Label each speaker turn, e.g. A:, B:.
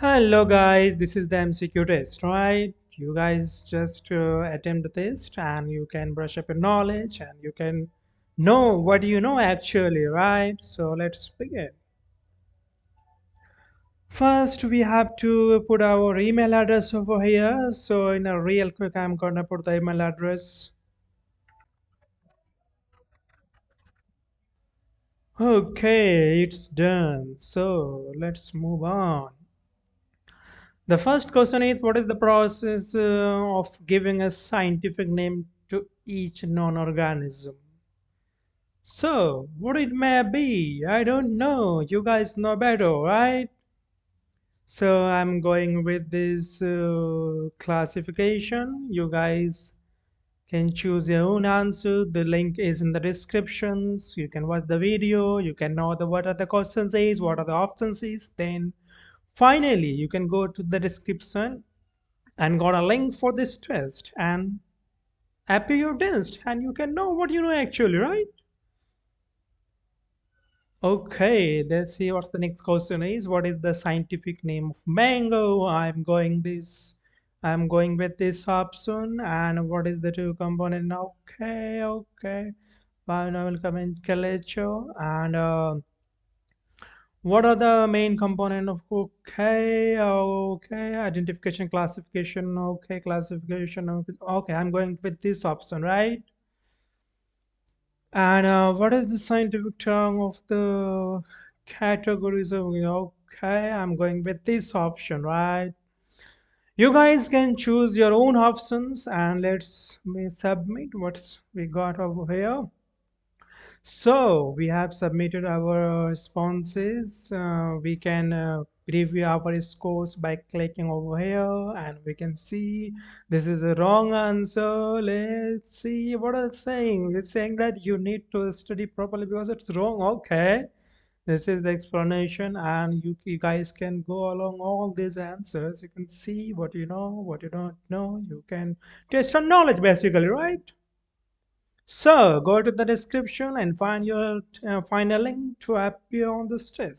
A: Hello guys, this is the MCQ test, right? You guys just attempt the test and you can brush up your knowledge and you can know what you know actually, right? So let's begin. First, we have to put our email address over here. So in a real quick, I'm gonna put the email address. Okay, it's done. So let's move on. The first question is what is the process of giving a scientific name to each non-organism? So, what it may be, I don't know. You guys know better, right? So, I'm going with this classification. You guys can choose your own answer. The link is in the descriptions. You can watch the video. You can know what are the questions is, what are the options is. Then, finally, you can go to the description and got a link for this test and appear your test and you can know what you know actually, right? Okay, let's see what the next question is. What is the scientific name of mango? I'm going with this option. And what is the two component? Okay. Binomial nomenclature and what are the main component of okay, identification, classification, okay, classification, okay, I'm going with this option, right? And what is the scientific term of the categories of, okay, I'm going with this option, right? You guys can choose your own options and let's me submit what we got over here. So we have submitted our responses. We can preview our scores by clicking over here and we can see this is a wrong answer. Let's see what it's saying. It's saying that you need to study properly because it's wrong. Okay. This is the explanation and you guys can go along all these answers. You can see what you know, what you don't know. You can test your knowledge basically, right? So go to the description and find a link to appear on this test.